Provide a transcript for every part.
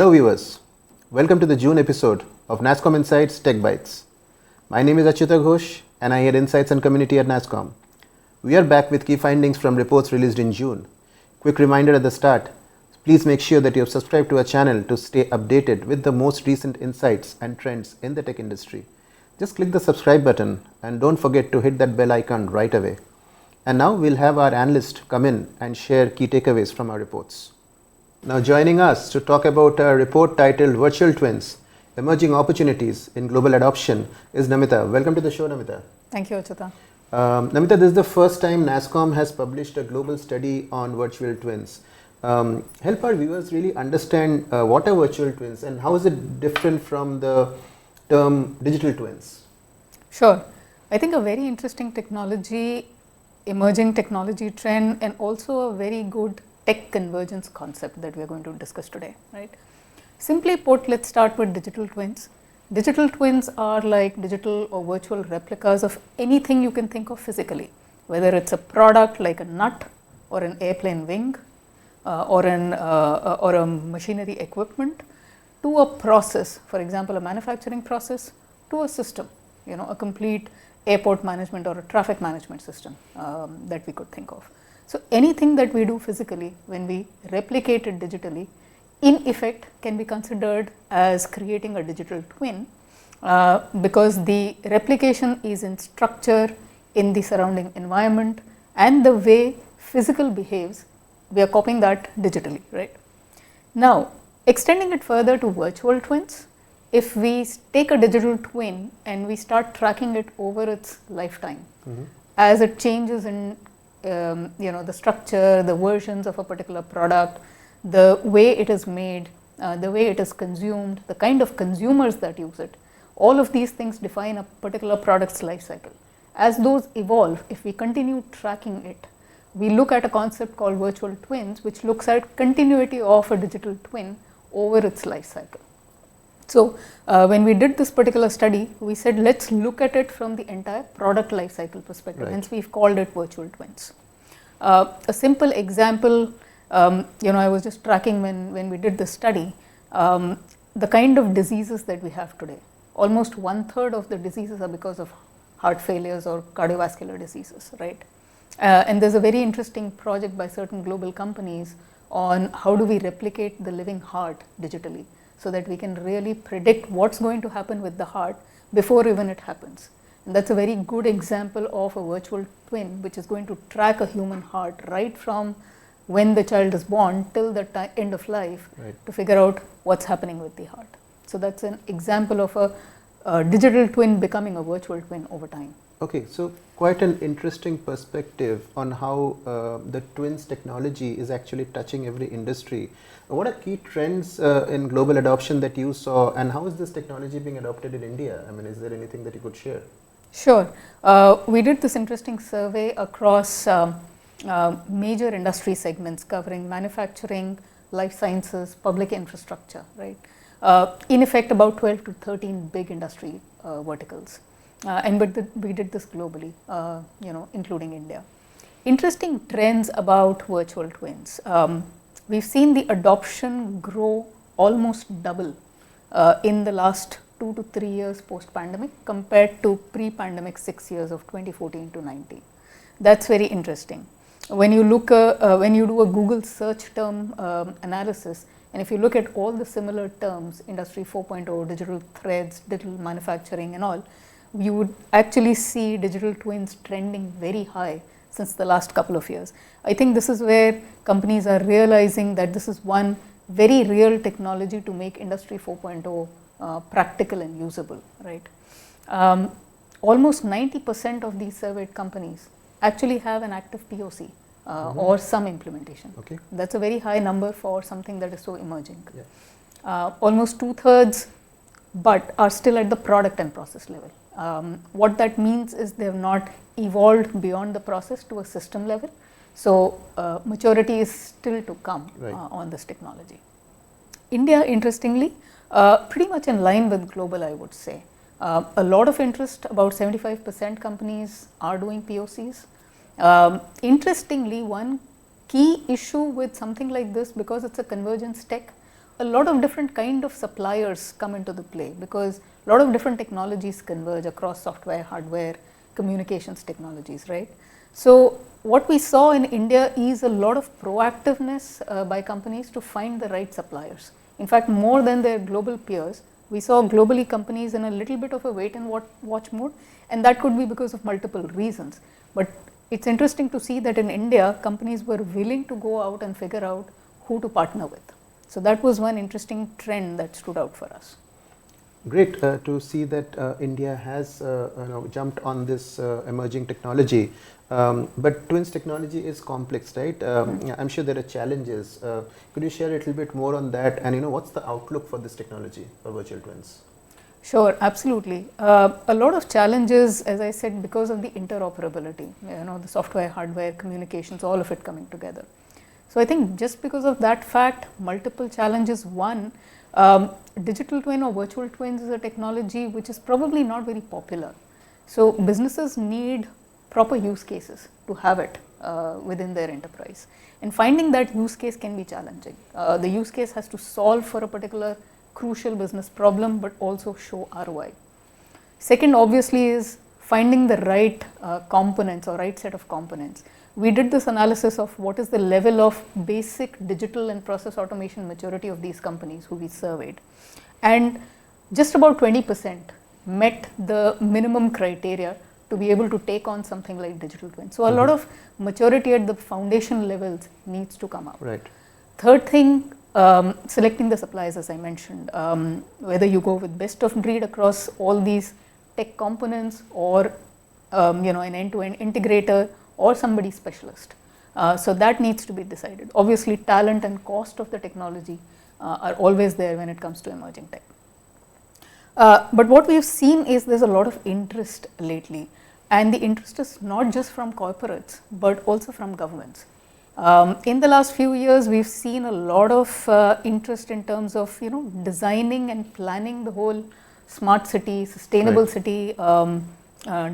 Hello viewers, welcome to the June episode of nasscom Insights Tech Bytes. My name is Achyuta Ghosh and I head Insights and Community at nasscom. We are back with key findings from reports released in June. Quick reminder at the start, please make sure that you have subscribed to our channel to stay updated with the most recent insights and trends in the tech industry. Just click the subscribe button and don't forget to hit that bell icon right away. And now we'll have our analyst come in and share key takeaways from our reports. Now joining us to talk about a report titled Virtual Twins, Emerging Opportunities in Global Adoption is Namita. Welcome to the show, Namita. Thank you, Achyuta. Namita, this is the first time nasscom has published a global study on virtual twins. Help our viewers really understand what are virtual twins and how is it different from the term digital twins? Sure. I think a very interesting technology, emerging technology trend, and also a very good tech convergence concept that we are going to discuss today, right? Simply put, let's start with digital twins. Digital twins are like digital or virtual replicas of anything you can think of physically, whether it's a product like a nut or an airplane wing or a machinery equipment, to a process, for example, a manufacturing process, to a system, a complete airport management or a traffic management system that we could think of. So anything that we do physically, when we replicate it digitally, in effect can be considered as creating a digital twin because the replication is in structure, in the surrounding environment, and the way physical behaves, we are copying that digitally, right? Now, extending it further to virtual twins, if we take a digital twin and we start tracking it over its lifetime, as it changes in the structure, the versions of a particular product, the way it is made, the way it is consumed, the kind of consumers that use it, all of these things define a particular product's life cycle. As those evolve, if we continue tracking it, we look at a concept called virtual twins, which looks at continuity of a digital twin over its life cycle. So, when we did this particular study, we said let's look at it from the entire product life cycle perspective, right. Hence we've called it virtual twins. A simple example, I was just tracking when we did this study, the kind of diseases that we have today. Almost 1/3 of the diseases are because of heart failures or cardiovascular diseases, right? And there's a very interesting project by certain global companies on how do we replicate the living heart digitally, so that we can really predict what's going to happen with the heart before even it happens. And that's a very good example of a virtual twin which is going to track a human heart right from when the child is born till the end of life, right, to figure out what's happening with the heart. So that's an example of a digital twin becoming a virtual twin over time. Okay, so quite an interesting perspective on how the twins technology is actually touching every industry. What are key trends in global adoption that you saw, and how is this technology being adopted in India? I mean, is there anything that you could share? Sure. We did this interesting survey across major industry segments covering manufacturing, life sciences, public infrastructure, right? In effect, about 12 to 13 big industry verticals. But we did this globally, including India. Interesting trends about virtual twins. We've seen the adoption grow almost double in the last 2 to 3 years post-pandemic compared to pre-pandemic 6 years of 2014 to 19. That's very interesting. When you look, when you do a Google search term analysis, and if you look at all the similar terms, Industry 4.0, digital threads, digital manufacturing and all, you would actually see digital twins trending very high since the last couple of years. I think this is where companies are realizing that this is one very real technology to make Industry 4.0 practical and usable, right? Almost 90% of these surveyed companies actually have an active POC or some implementation. Okay. That's a very high number for something that is so emerging. Yeah. Almost 2/3 but are still at the product and process level. What that means is they have not evolved beyond the process to a system level. So maturity is still to come, right, on this technology. India, interestingly, pretty much in line with global, I would say. A lot of interest, about 75% companies are doing POCs. Interestingly, one key issue with something like this, because it's a convergence tech, a lot of different kind of suppliers come into the play, because a lot of different technologies converge across software, hardware, communications technologies, right? So what we saw in India is a lot of proactiveness by companies to find the right suppliers. In fact, more than their global peers, we saw globally companies in a little bit of a wait and watch mode, and that could be because of multiple reasons. But it's interesting to see that in India, companies were willing to go out and figure out who to partner with. So that was one interesting trend that stood out for us. Great to see that India has jumped on this emerging technology. But twins technology is complex, right? I'm sure there are challenges. Could you share a little bit more on that? And what's the outlook for this technology for virtual twins? Sure, absolutely. A lot of challenges, as I said, because of the interoperability, the software, hardware, communications, all of it coming together. So I think just because of that fact, multiple challenges. One, digital twin or virtual twins is a technology which is probably not very popular. So businesses need proper use cases to have it within their enterprise. And finding that use case can be challenging. The use case has to solve for a particular crucial business problem, but also show ROI. Second, obviously, is finding the right components or right set of components. We did this analysis of what is the level of basic digital and process automation maturity of these companies who we surveyed. And just about 20% met the minimum criteria to be able to take on something like digital twin. So a lot of maturity at the foundation levels needs to come up. Right. Third thing, selecting the suppliers, as I mentioned, whether you go with best of breed across all these tech components, or an end-to-end integrator, or somebody specialist. So that needs to be decided. Obviously, talent and cost of the technology are always there when it comes to emerging tech. But what we have seen is there's a lot of interest lately, and the interest is not just from corporates, but also from governments. In the last few years, we've seen a lot of interest in terms of designing and planning the whole smart city, sustainable city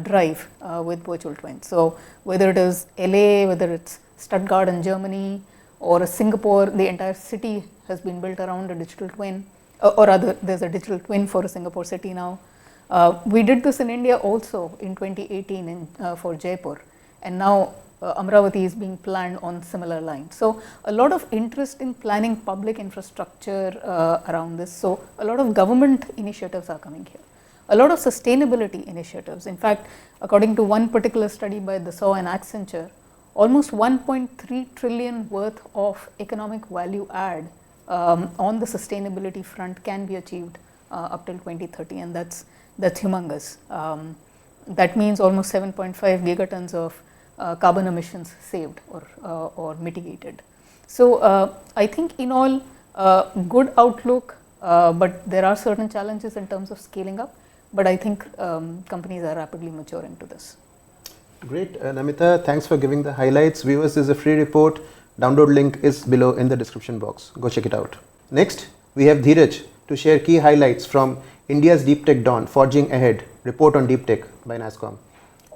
drive with virtual twins. So whether it is LA, whether it's Stuttgart in Germany, or Singapore, the entire city has been built around a digital twin, or rather there's a digital twin for a Singapore city now. We did this in India also in 2018 for Jaipur, and now Amravati is being planned on similar lines. So a lot of interest in planning public infrastructure around this. So a lot of government initiatives are coming here. A lot of sustainability initiatives. In fact, according to one particular study by Dassault and Accenture, almost 1.3 trillion worth of economic value add on the sustainability front can be achieved up till 2030, and that's humongous. That means almost 7.5 gigatons of carbon emissions saved or mitigated. So I think in all, good outlook, but there are certain challenges in terms of scaling up. But I think companies are rapidly maturing to this. Great, Namita, thanks for giving the highlights. Viewers, this is a free report. Download link is below in the description box. Go check it out. Next, we have Dhiraj to share key highlights from India's DeepTech Dawn, Forging Ahead, report on DeepTech by nasscom.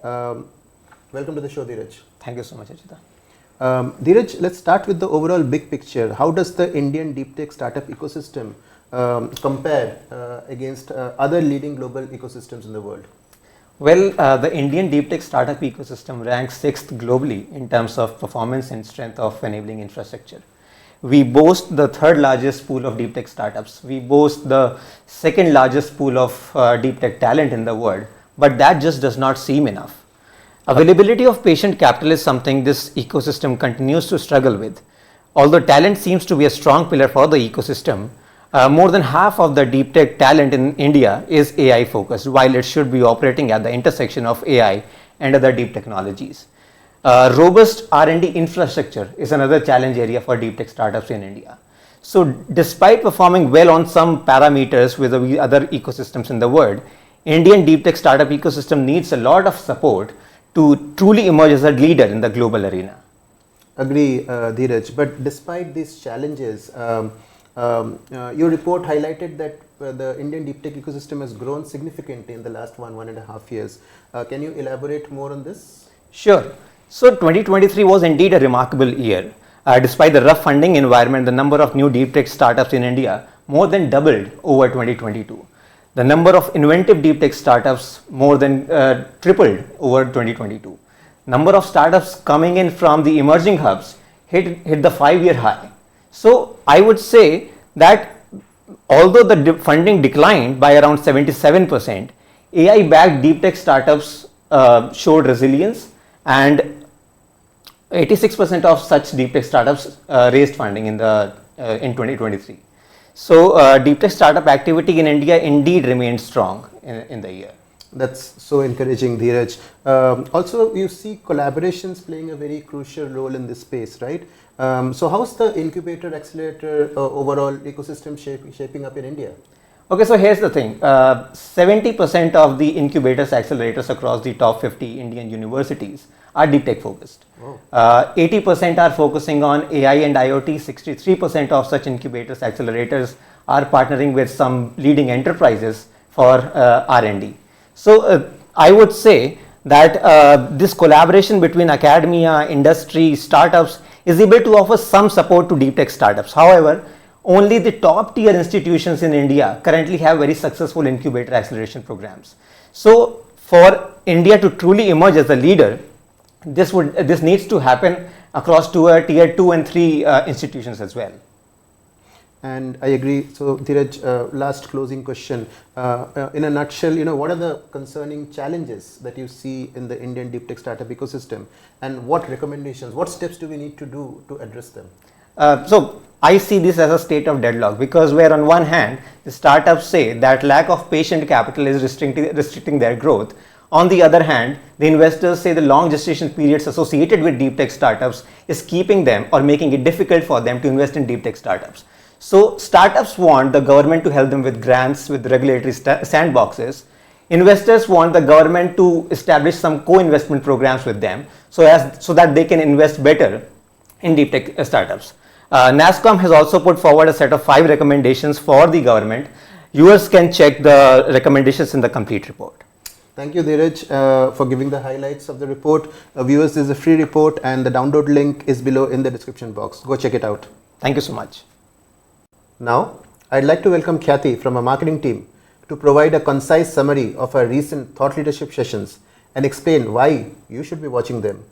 Welcome to the show, Dhiraj. Thank you so much, Achyuta. Dhiraj, let's start with the overall big picture. How does the Indian DeepTech startup ecosystem compare against other leading global ecosystems in the world? Well, the Indian deep tech startup ecosystem ranks 6th globally in terms of performance and strength of enabling infrastructure. We boast the 3rd largest pool of deep tech startups. We boast the 2nd largest pool of deep tech talent in the world, but that just does not seem enough. Availability of patient capital is something this ecosystem continues to struggle with. Although talent seems to be a strong pillar for the ecosystem, more than half of the deep tech talent in India is AI focused, while it should be operating at the intersection of AI and other deep technologies. Robust R&D infrastructure is another challenge area for deep tech startups in India. So despite performing well on some parameters with the other ecosystems in the world, Indian deep tech startup ecosystem needs a lot of support to truly emerge as a leader in the global arena. Agree, Dhiraj. But despite these challenges, your report highlighted that the Indian deep tech ecosystem has grown significantly in the last 1.5 years. Can you elaborate more on this? Sure. So 2023 was indeed a remarkable year. Despite the rough funding environment, the number of new deep tech startups in India more than doubled over 2022. The number of inventive deep tech startups more than tripled over 2022. Number of startups coming in from the emerging hubs hit the 5-year high. So I would say that although the funding declined by around 77%, AI-backed deep tech startups showed resilience, and 86% of such deep tech startups raised funding in 2023. So deep tech startup activity in India indeed remained strong in the year. That's so encouraging, Dhiraj. Also, you see collaborations playing a very crucial role in this space, right? So how's the incubator accelerator overall ecosystem shaping up in India? Okay, so here's the thing. 70% of the incubators, accelerators across the top 50 Indian universities are deep tech focused. 80% are focusing on AI and IoT. 63% of such incubators, accelerators are partnering with some leading enterprises for R&D. So I would say that this collaboration between academia, industry, startups is able to offer some support to deep tech startups. However, only the top tier institutions in India currently have very successful incubator acceleration programs. So for India to truly emerge as a leader, this needs to happen across tier 2 and 3 institutions as well. And I agree. So Dhiraj, last closing question. In a nutshell, what are the concerning challenges that you see in the Indian deep tech startup ecosystem, and what recommendations, what steps do we need to do to address them? So I see this as a state of deadlock, because where on one hand the startups say that lack of patient capital is restricting their growth, on the other hand the investors say the long gestation periods associated with deep tech startups is keeping them or making it difficult for them to invest in deep tech startups. So startups want the government to help them with grants, with regulatory sandboxes. Investors want the government to establish some co-investment programs with them so that they can invest better in deep tech startups. nasscom has also put forward a set of 5 recommendations for the government. Viewers can check the recommendations in the complete report. Thank you, Dhiraj, for giving the highlights of the report. Viewers, this is a free report and the download link is below in the description box. Go check it out. Thank you so much. Now, I'd like to welcome Khyati from our marketing team to provide a concise summary of our recent thought leadership sessions and explain why you should be watching them.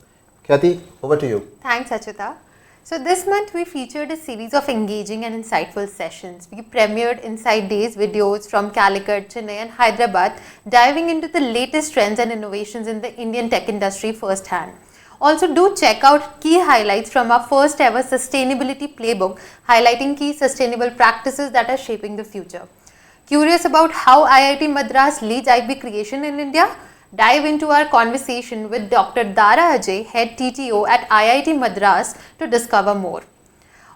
Khyati, over to you. Thanks, Achyuta. So this month we featured a series of engaging and insightful sessions. We premiered Insight Days videos from Calicut, Chennai and Hyderabad, diving into the latest trends and innovations in the Indian tech industry firsthand. Also do check out key highlights from our first ever sustainability playbook, highlighting key sustainable practices that are shaping the future. Curious about how IIT Madras leads IP creation in India? Dive into our conversation with Dr. Dara Ajay, Head TTO at IIT Madras, to discover more.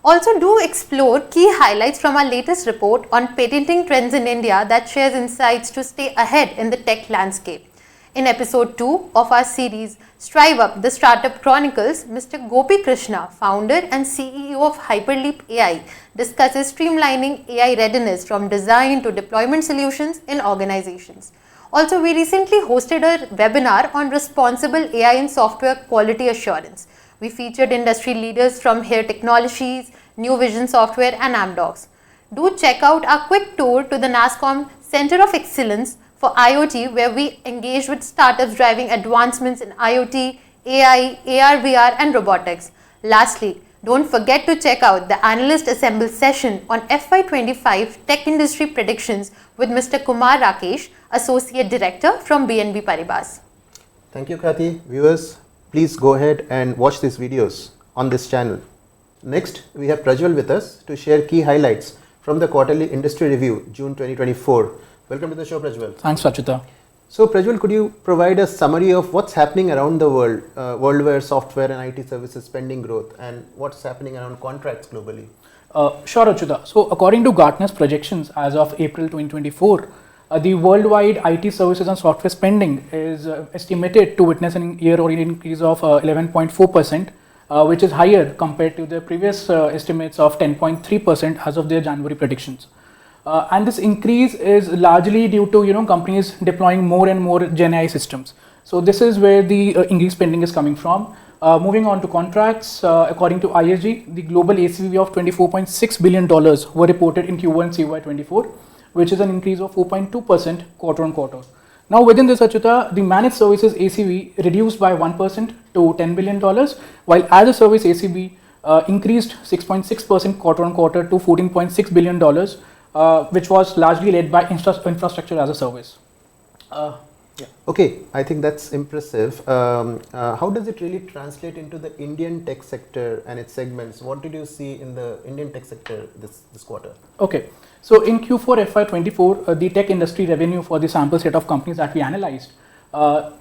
Also do explore key highlights from our latest report on patenting trends in India that shares insights to stay ahead in the tech landscape. In episode 2 of our series Strive Up, the Startup Chronicles, Mr. Gopi Krishna, founder and CEO of Hyperleap AI, discusses streamlining AI readiness from design to deployment solutions in organizations. Also, we recently hosted a webinar on responsible AI in software quality assurance. We featured industry leaders from Hair Technologies, New Vision Software and Amdocs. Do check out our quick tour to the nasscom Center of Excellence for IoT, where we engage with startups driving advancements in IoT, AI, AR, VR and robotics. Lastly, don't forget to check out the Analyst Assemble session on FY25 Tech Industry Predictions with Mr. Kumar Rakesh, Associate Director from BNB Paribas. Thank you, Khyati. Viewers, please go ahead and watch these videos on this channel. Next, we have Prajwal with us to share key highlights from the Quarterly Industry Review, June 2024. Welcome to the show, Prajwal. Thanks, Achyuta. So, Prajwal, could you provide a summary of what's happening around the world, worldwide software and IT services spending growth, and what's happening around contracts globally? Sure, Achyuta. So, according to Gartner's projections as of April 2024, the worldwide IT services and software spending is estimated to witness an year-on-year increase of 11.4%, which is higher compared to the previous estimates of 10.3% as of their January predictions. And this increase is largely due to companies deploying more and more Gen AI systems. So this is where the increased spending is coming from. Moving on to contracts, according to ISG, the global ACV of $24.6 billion were reported in Q1 CY24, which is an increase of 4.2% quarter on quarter. Now, within this, Achyuta, the managed services ACV reduced by 1% to $10 billion, while as a service ACV increased 6.6% quarter on quarter to $14.6 billion, which was largely led by infrastructure as a service. Okay, I think that's impressive. How does it really translate into the Indian tech sector and its segments? What did you see in the Indian tech sector this quarter? Okay, so in Q4 FY24, the tech industry revenue for the sample set of companies that we analyzed,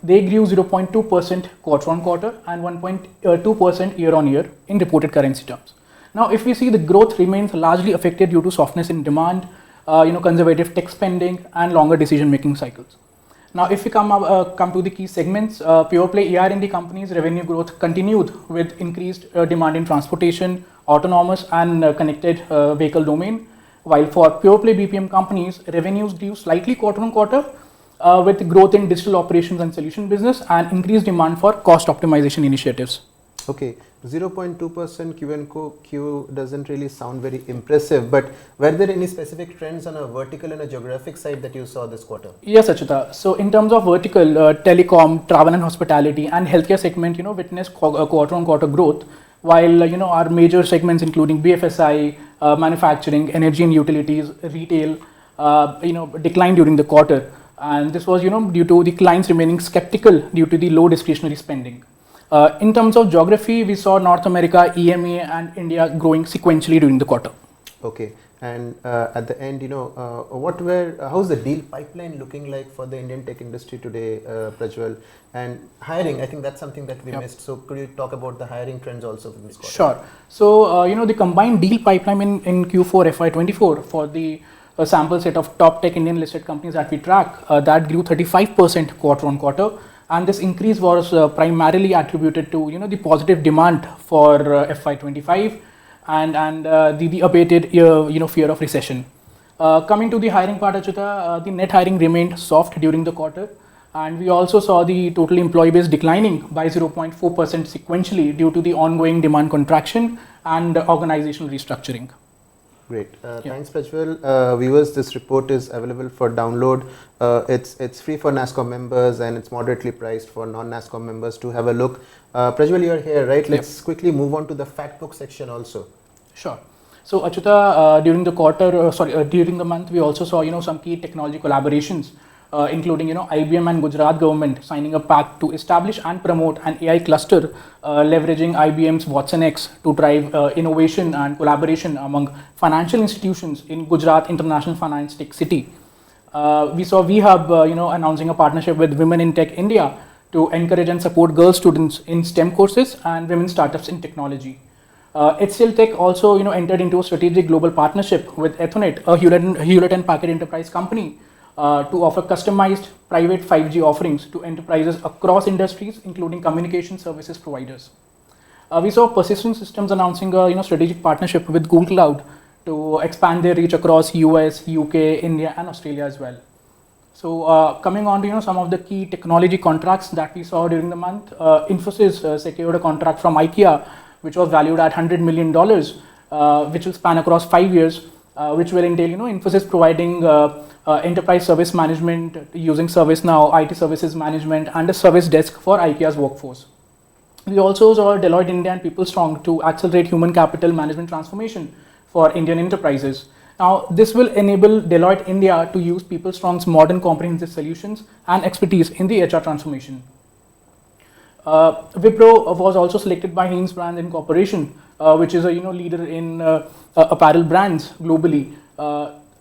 they grew 0.2% quarter on quarter and 1.2% year on year in reported currency terms. Now, if we see, the growth remains largely affected due to softness in demand, conservative tech spending, and longer decision-making cycles. Now, if we come to the key segments, pure play ER&D companies' revenue growth continued with increased demand in transportation, autonomous, and connected vehicle domain. While for pure play BPM companies, revenues grew slightly quarter on quarter with growth in digital operations and solution business and increased demand for cost optimization initiatives. Okay, 0.2% Q doesn't really sound very impressive, but were there any specific trends on a vertical and a geographic side that you saw this quarter? Yes, Achyuta. So in terms of vertical, telecom, travel and hospitality, and healthcare segment, witnessed quarter on quarter growth, while our major segments including BFSI, manufacturing, energy and utilities, retail, declined during the quarter, and this was due to the clients remaining skeptical due to the low discretionary spending. In terms of geography, we saw North America, EMEA, and India growing sequentially during the quarter. Okay, and at the end, how's the deal pipeline looking like for the Indian tech industry today, Prajwal? And hiring, I think that's something that we missed. So could you talk about the hiring trends also in this quarter? Sure. So the combined deal pipeline in Q4 FY24 for the sample set of top tech Indian listed companies that we track, that grew 35% quarter on quarter. And this increase was primarily attributed to the positive demand for FY25 and the abated fear of recession. Coming to the hiring part, Achyuta, the net hiring remained soft during the quarter, and we also saw the total employee base declining by 0.4% sequentially due to the ongoing demand contraction and organizational restructuring. Great. Thanks, Prajwal. Viewers, this report is available for download. It's free for NASSCOM members and it's moderately priced for non-NASSCOM members to have a look. Prajwal, you're here, right? Let's quickly move on to the fact book section also. Sure. So, Achyuta, during the month, we also saw some key technology collaborations, including IBM and Gujarat government signing a pact to establish and promote an AI cluster, leveraging IBM's Watson X to drive innovation and collaboration among financial institutions in Gujarat International Finance Tech City. We saw VHub, announcing a partnership with Women in Tech India to encourage and support girl students in STEM courses and women startups in technology. HCL Tech also, entered into a strategic global partnership with Ethernet, a Hewlett & Packard Enterprise company, to offer customized private 5G offerings to enterprises across industries, including communication services providers. We saw Persistent Systems announcing a strategic partnership with Google Cloud to expand their reach across US, UK, India, and Australia as well. So coming on to some of the key technology contracts that we saw during the month, Infosys secured a contract from IKEA, which was valued at $100 million, which will span across 5 years, which will entail Infosys providing enterprise service management using ServiceNow, IT services management, and a service desk for IKEA's workforce. We also saw Deloitte India and PeopleStrong to accelerate human capital management transformation for Indian enterprises. Now, this will enable Deloitte India to use PeopleStrong's modern comprehensive solutions and expertise in the HR transformation. Wipro was also selected by Heinz Brands Incorporation, which is a leader in apparel brands globally,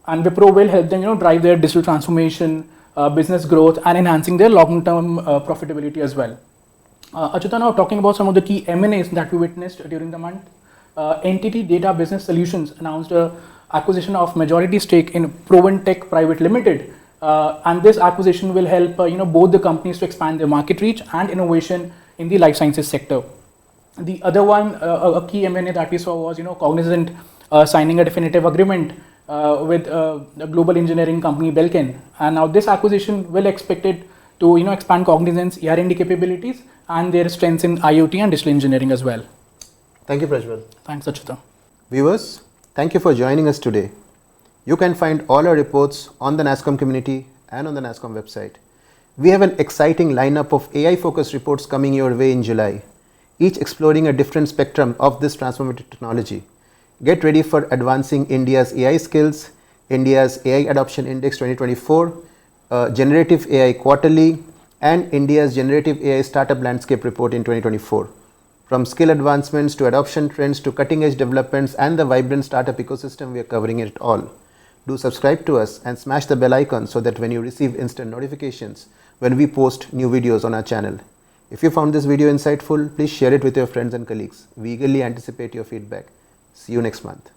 and Wipro will help them drive their digital transformation, business growth, and enhancing their long-term profitability as well. Achyuta, now talking about some of the key M&As that we witnessed during the month. Entity Data Business Solutions announced a acquisition of majority stake in Proven Tech Private Limited, and this acquisition will help both the companies to expand their market reach and innovation in the life sciences sector. The other one, a key M&A that we saw was Cognizant signing a definitive agreement with a global engineering company Belkin, and now this acquisition will expected to expand Cognizant's ER&D capabilities and their strengths in IoT and digital engineering as well. Thank you, Prajwal. Thanks, Achyuta. Viewers, thank you for joining us today. You can find all our reports on the NASSCOM community and on the NASSCOM website. We have an exciting lineup of AI-focused reports coming your way in July, each exploring a different spectrum of this transformative technology. Get ready for advancing India's AI skills, India's AI Adoption Index 2024, Generative AI Quarterly, and India's Generative AI Startup Landscape Report in 2024. From skill advancements to adoption trends to cutting-edge developments and the vibrant startup ecosystem, we are covering it all. Do subscribe to us and smash the bell icon so that when you receive instant notifications when we post new videos on our channel. If you found this video insightful, please share it with your friends and colleagues. We eagerly anticipate your feedback. See you next month.